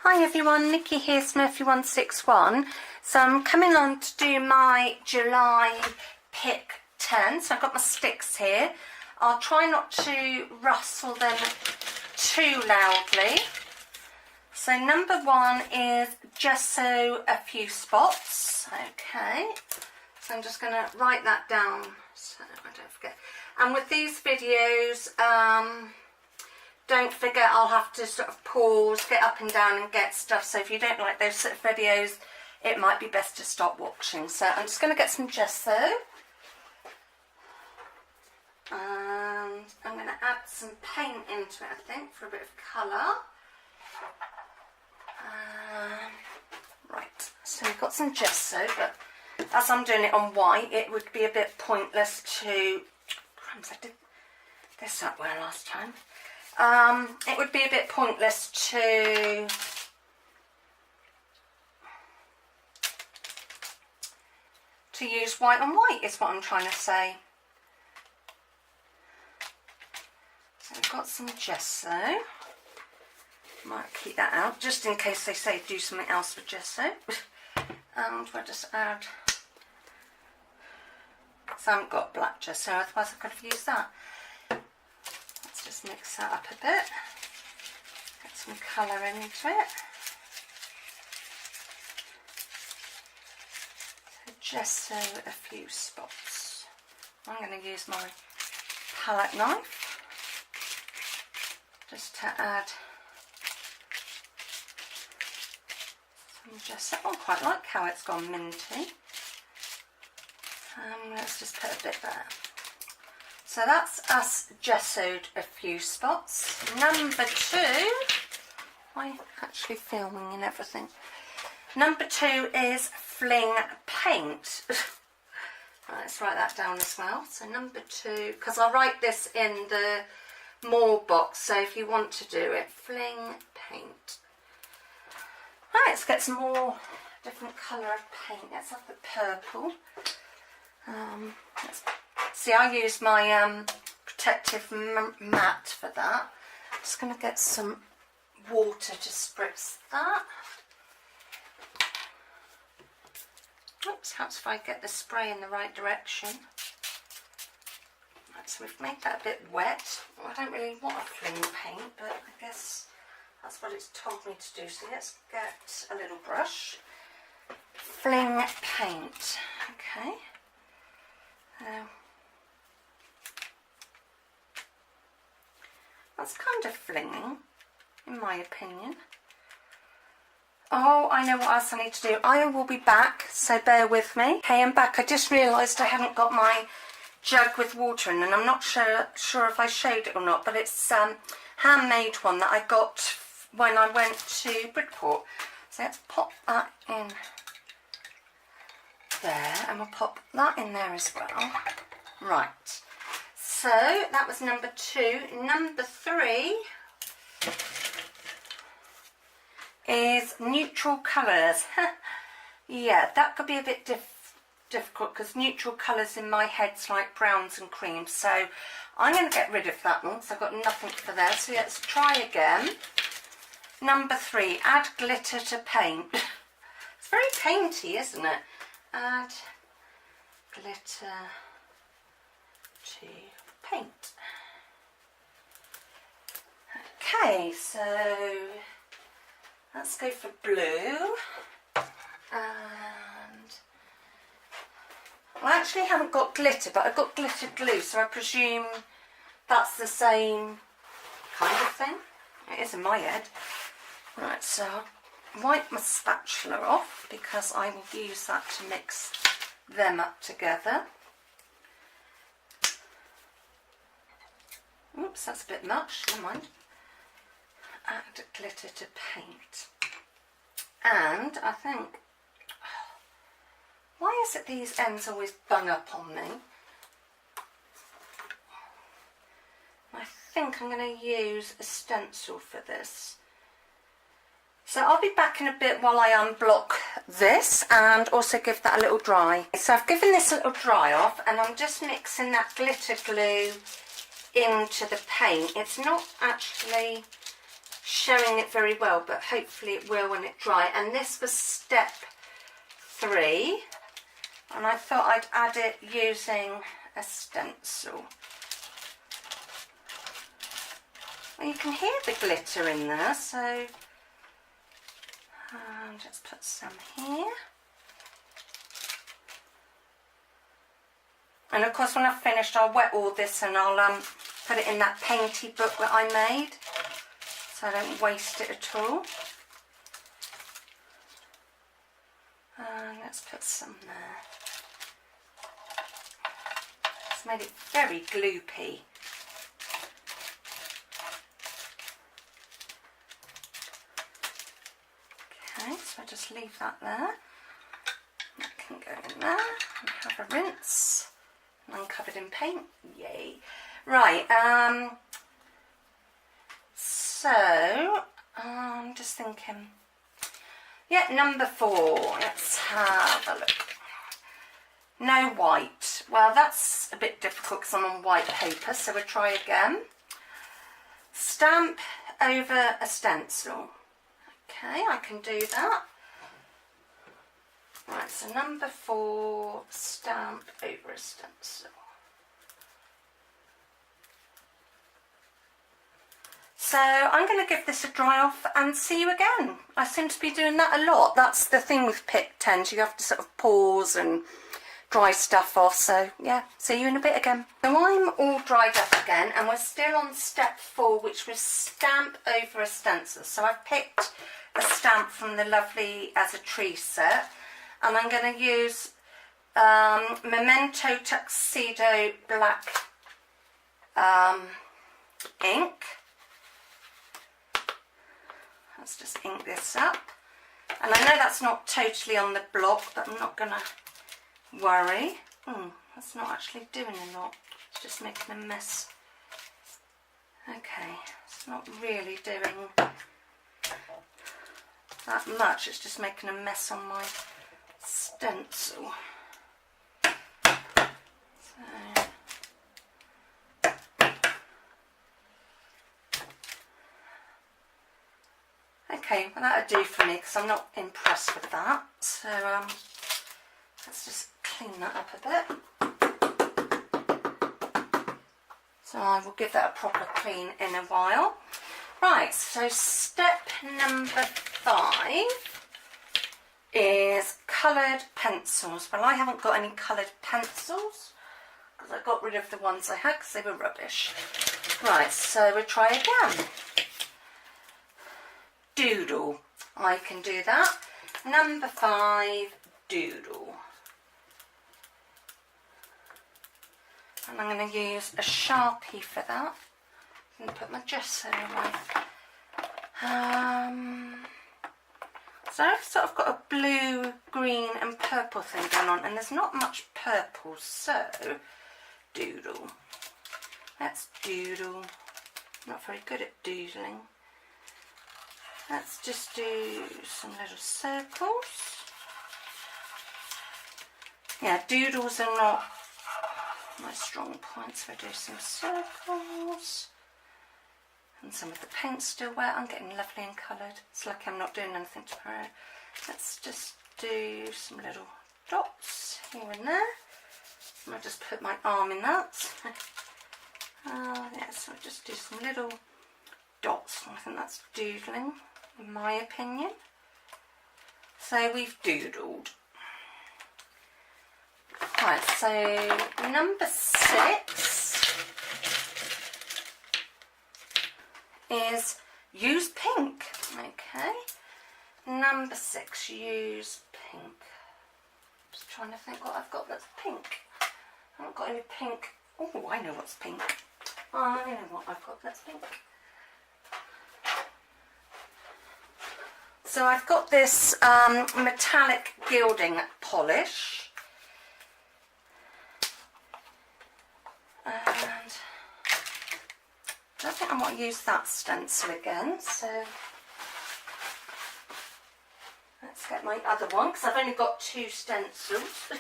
Hi everyone, Nikki here, Smurfy161. So I'm coming on to do my July pick 10. So I've got my sticks here. I'll try not to rustle them too loudly. So number one is gesso a few spots. Okay, so I'm just going to write that down so I don't forget. And with these videos, don't forget I'll have to sort of pause, get up and down and get stuff. So if you don't like those sort of videos, it might be best to stop watching. So I'm just going to get some gesso. And I'm going to add some paint into it, I think, for a bit of colour. Right, so we've got some gesso, but as I'm doing it on white, it would be a bit pointless to... Crumbs, I did this that well last time. It would be a bit pointless to use white on white, is what I'm trying to say. So I've got some gesso. Might keep that out just in case they say do something else with gesso. And we'll just add. So I haven't got black gesso, otherwise I could have used that. Just mix that up a bit, get some colour into it. So gesso a few spots. I'm going to use my palette knife just to add some gesso. Oh, I quite like how it's gone minty. Let's just put a bit there. So that's us gessoed a few spots. Number two, I'm actually filming and everything. Number two is FLING paint. Right, let's write that down as well. So number two, because I'll write this in the more box, so if you want to do it, FLING paint. Right, let's get some more different colour of paint. Let's have the purple. See, I use my protective matte for that. Just going to get some water to spritz that. Oops, perhaps if I get the spray in the right direction. Right, so we've made that a bit wet. Well, I don't really want a FLING paint, but I guess that's what it's told me to do. So let's get a little brush. FLING paint. Okay. That's kind of flinging, in my opinion. Oh, I know what else I need to do. I will be back, so bear with me. Okay, I'm back. I just realised I hadn't got my jug with water in, and I'm not sure if I showed it or not, but it's handmade one that I got when I went to Bridport. So let's pop that in there, and we'll pop that in there as well. Right. So that was number two. Number three is neutral colours. Yeah, that could be a bit difficult because neutral colours in my head's like browns and creams. So I'm going to get rid of that one because I've got nothing for there. So let's try again. Number three, add glitter to paint. It's very painty, isn't it? Add glitter to paint. Okay, so let's go for blue. And I actually haven't got glitter, but I've got glitter glue, so I presume that's the same kind of thing. It is in my head. Right, so I'll wipe my spatula off because I will use that to mix them up together. Oops, that's a bit much, never mind. Add glitter to paint. And I think, why is it these ends always bung up on me? I think I'm going to use a stencil for this. So I'll be back in a bit while I unblock this and also give that a little dry. So I've given this a little dry off and I'm just mixing that glitter glue into the paint. It's not actually showing it very well, but hopefully it will when it dries. And this was step 3, and I thought I'd add it using a stencil. Well, you can hear the glitter in there, so just put some here. And of course when I've finished I'll wet all this and I'll put it in that painty book that I made, so I don't waste it at all. And let's put some there. It's made it very gloopy. Okay, so I just leave that there. That can go in there and have a rinse. And I'm covered in paint. Yay. Right, so I'm just thinking, yeah, number 4, let's have a look. No white. Well, that's a bit difficult because I'm on white paper, so we'll try again. Stamp over a stencil. Okay, I can do that. Right, so number 4, stamp over a stencil. So I'm going to give this a dry off and see you again. I seem to be doing that a lot. That's the thing with Pick 10s, you have to sort of pause and dry stuff off. So yeah, see you in a bit again. So I'm all dried up again and we're still on step 4, which was stamp over a stencil. So I've picked a stamp from the lovely As a Tree set, and I'm going to use Memento Tuxedo Black ink. Let's just ink this up. And I know that's not totally on the block, but I'm not going to worry. That's not actually doing a lot. It's just making a mess. Okay, it's not really doing that much. It's just making a mess on my stencil. So okay, well that'll do for me because I'm not impressed with that. So let's just clean that up a bit. So I will give that a proper clean in a while. Right, so step number 5 is coloured pencils. Well, I haven't got any coloured pencils because I got rid of the ones I had because they were rubbish. Right, so we'll try again. Doodle. I can do that. Number 5, doodle. And I'm going to use a Sharpie for that. I'm going to put my gesso away. So I've sort of got a blue, green and purple thing going on, and there's not much purple, so doodle. Let's doodle. I'm not very good at doodling. Let's just do some little circles. Yeah, doodles are not my strong points, so I do some circles. And some of the paint's still wet. I'm getting lovely and coloured. It's like I'm not doing anything tomorrow. Let's just do some little dots here and there. And I'll just put my arm in that. Yeah, so I'll just do some little dots. I think that's doodling, in my opinion. So we've doodled. Right, so number 6 is use pink. Okay, number 6, use pink. Just trying to think what I've got that's pink. I haven't got any pink. Oh, I know what's pink. I know what I've got that's pink. So I've got this metallic gilding polish. And I don't think I want to use that stencil again, so let's get my other one because I've only got 2 stencils.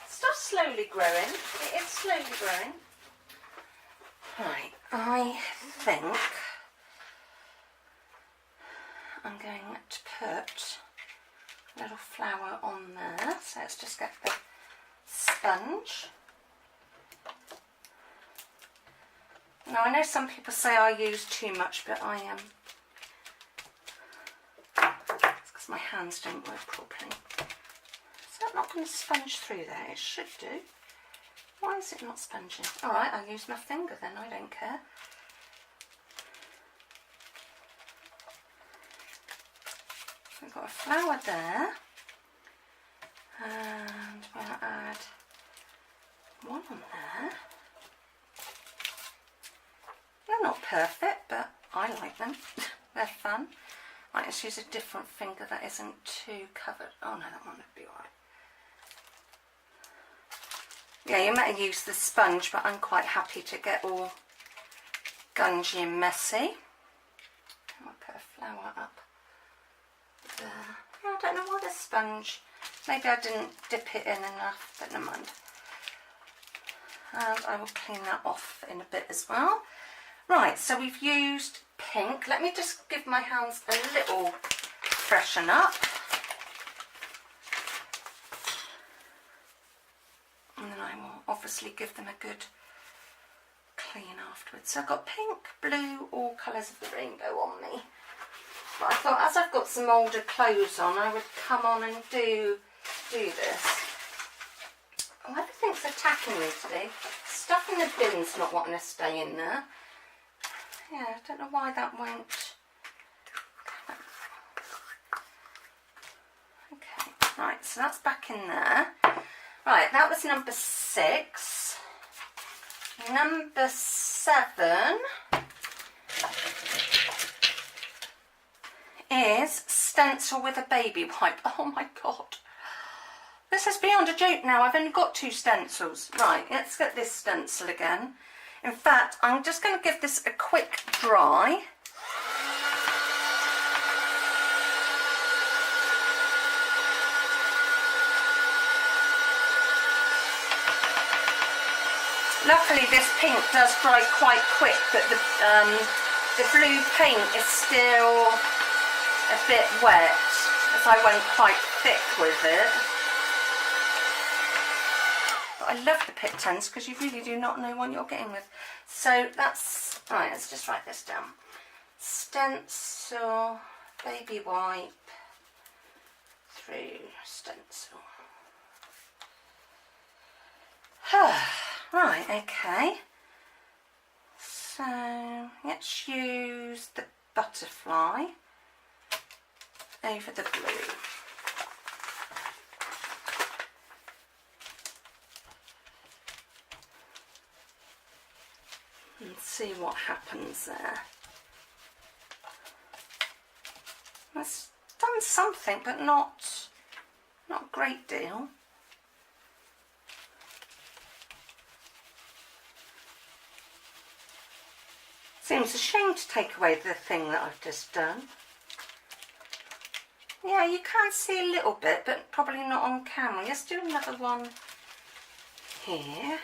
Stuff's slowly growing. It is slowly growing. Right, I think I'm going to put a little flower on there. So let's just get the sponge. Now I know some people say I use too much, but I am. It's because my hands don't work properly. Is that not going to sponge through there? It should do. Why is it not sponging? Alright, I'll use my finger then, I don't care. We've got a flower there. And we'll add one on there. They're not perfect, but I like them. They're fun. Right, let's use a different finger that isn't too covered. Oh no, that one would be alright. Yeah, you might use the sponge, but I'm quite happy to get all gungy and messy. I'll put a flower up there. I don't know why the sponge. Maybe I didn't dip it in enough, but never mind. And I will clean that off in a bit as well. Right, so we've used pink. Let me just give my hands a little freshen up. And then I will obviously give them a good clean afterwards. So I've got pink, blue, all colours of the rainbow on me. But I thought as I've got some older clothes on, I would come on and do this. Oh, everything's attacking me today. Stuff in the bin's not wanting to stay in there. Yeah, I don't know why that won't. Okay, right, so that's back in there. Right, that was number 6. Number 7 is stencil with a baby wipe. Oh my god. This is beyond a joke now. I've only got 2 stencils. Right, let's get this stencil again. In fact, I'm just going to give this a quick dry. Luckily this pink does dry quite quick, but the blue paint is still a bit wet, as I went quite thick with it. But I love the Pick 10s because you really do not know what you're getting with. So that's, right, let's just write this down. Stencil, baby wipe, through stencil. Right, okay. So let's use the butterfly over the blue. And see what happens there. It's done something, but not a great deal. Seems a shame to take away the thing that I've just done. Yeah, you can see a little bit, but probably not on camera. Let's do another one here.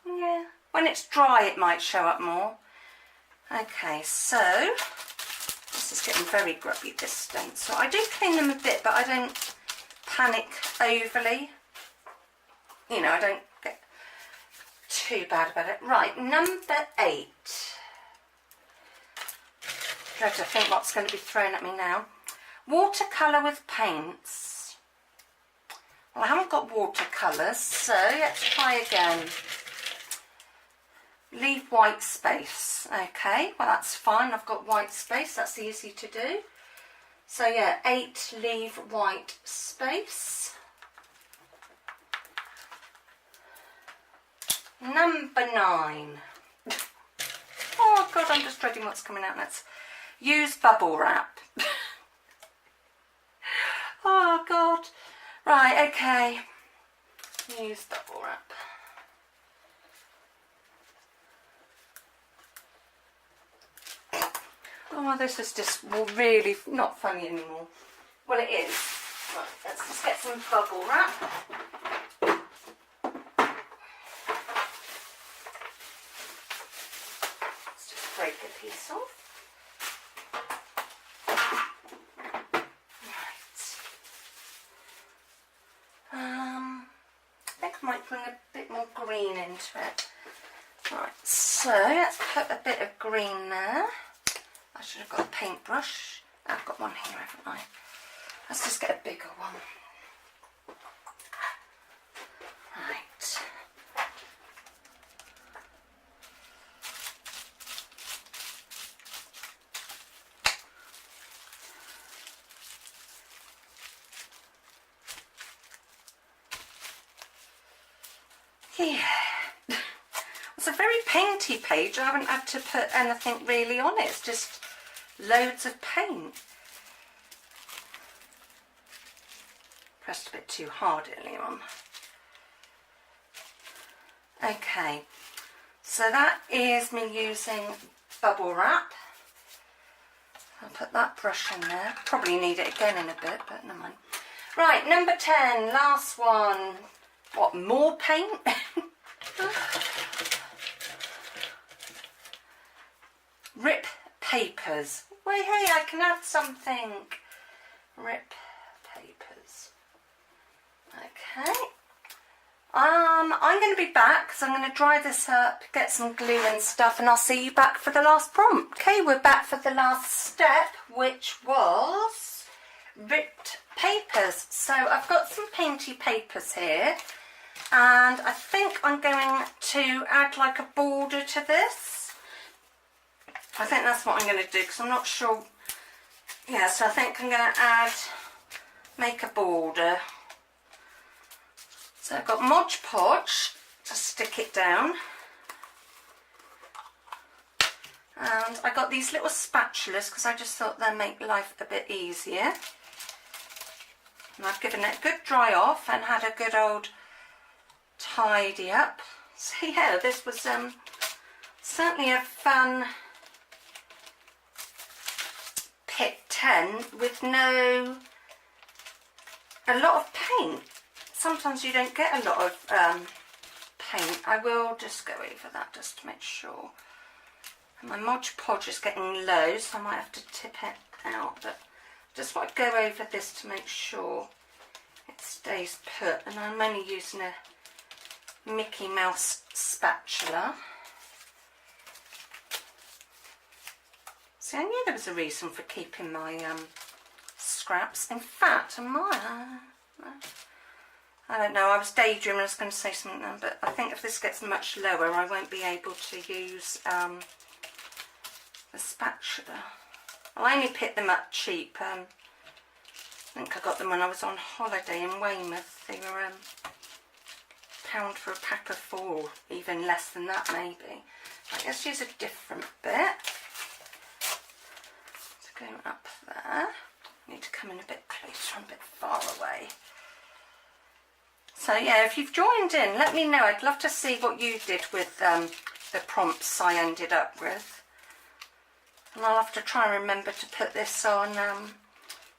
Yeah, when it's dry it might show up more. Okay, so this is getting very grubby, this stencil. I do clean them a bit, but I don't panic overly. You know, I don't get too bad about it. Right, number 8. Dread to think what's going to be thrown at me now. Watercolour with paints. Well, I haven't got watercolours, so let's try again. Leave white space. Okay, well that's fine. I've got white space. That's easy to do. So yeah, 8 leave white space. Number 9. Oh god, I'm just dreading what's coming out next. Use bubble wrap. Oh god. Right, okay. Use bubble wrap. Oh, this is just really not funny anymore. Well, it is. Right, let's just get some bubble wrap. Let's just throw break a piece off. I think I might bring a bit more green into it. Right, so let's put a bit of green there. I should have got a paintbrush. I've got one here, haven't I? Let's just get a bigger one. Right. Yeah. It's a very painty page. I haven't had to put anything really on it. It's just loads of paint. Pressed a bit too hard earlier on. Okay, so that is me using bubble wrap. I'll put that brush in there. Probably need it again in a bit, but never mind. Right, number 10, last one. What, more paint? Rip papers. Wait, hey, I can add something. Rip papers. Okay. I'm going to be back because I'm going to dry this up, get some glue and stuff, and I'll see you back for the last prompt. Okay, we're back for the last step, which was ripped papers. So I've got some painty papers here, and I think I'm going to add like a border to this. I think that's what I'm going to do because I'm not sure. Yeah, so I think I'm going to make a border. So I've got Mod Podge to stick it down, and I got these little spatulas because I just thought they'd make life a bit easier. And I've given it a good dry off and had a good old tidy up. So yeah, this was certainly a fun Pick 10 with a lot of paint. Sometimes you don't get a lot of paint. I will just go over that just to make sure. And my Mod Podge is getting low, so I might have to tip it out. But just want to go over this to make sure it stays put. And I'm only using a Mickey Mouse spatula. See, I knew there was a reason for keeping my scraps. In fact, I don't know, I was daydreaming, I was going to say something then, but I think if this gets much lower I won't be able to use the spatula. I only picked them up cheap. I think I got them when I was on holiday in Weymouth. They were £1 for a pack of 4, even less than that maybe. Right, let's use a different bit. So going up there. I need to come in a bit closer, I'm a bit far away. So yeah, if you've joined in, let me know. I'd love to see what you did with the prompts I ended up with. And I'll have to try and remember to put this on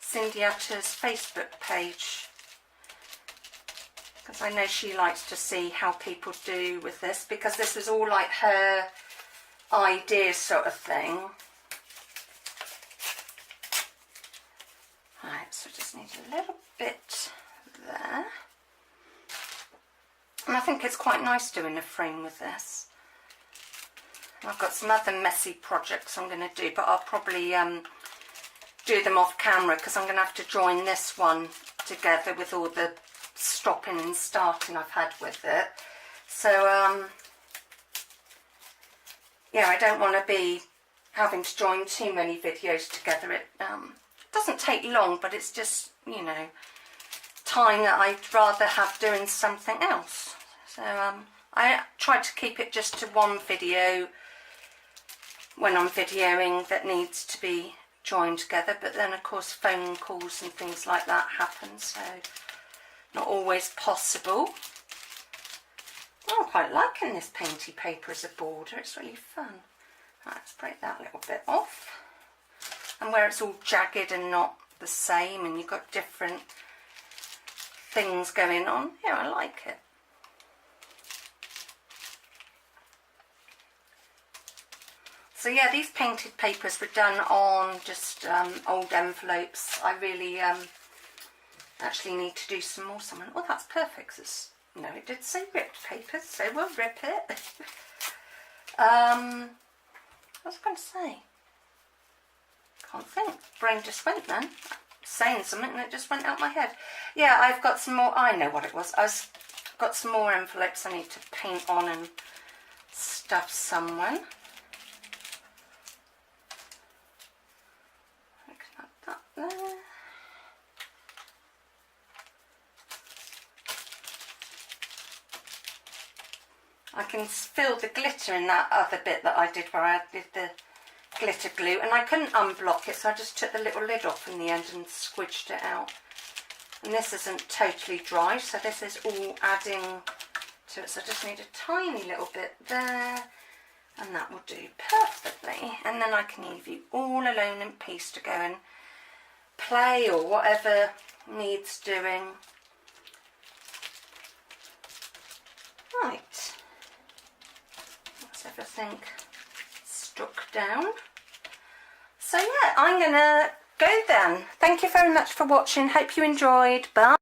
Cindy Utta's Facebook page. Because I know she likes to see how people do with this, because this was all like her idea sort of thing. Right, so just need a little bit there. And I think it's quite nice doing a frame with this. And I've got some other messy projects I'm going to do, but I'll probably do them off camera because I'm going to have to join this one together with all the stopping and starting I've had with it. So yeah, I don't want to be having to join too many videos together. It doesn't take long, but it's just, you know, time that I'd rather have doing something else. So I try to keep it just to one video when I'm videoing that needs to be joined together, but then of course phone calls and things like that happen, so not always possible. Oh, I'm quite liking this painty paper as a border, it's really fun. Right, let's break that little bit off. And where it's all jagged and not the same and you've got different things going on, yeah, I like it. So yeah, these painted papers were done on just old envelopes. I really actually need to do some more. Oh, that's perfect. No, it did say ripped papers, so we'll rip it. What was I going to say? Can't think. Brain just went then. Saying something and it just went out my head. Yeah, I've got some more. I know what it was. I've got some more envelopes I need to paint on and stuff somewhere. That there. I can feel the glitter in that other bit that I did where I did the glitter glue, and I couldn't unblock it, so I just took the little lid off in the end and squidged it out. And this isn't totally dry, so this is all adding to it, so I just need a tiny little bit there, and that will do perfectly. And then I can leave you all alone in peace to go and play or whatever needs doing. Right, that's everything stuck down. So yeah, I'm gonna go then. Thank you very much for watching. Hope you enjoyed. Bye.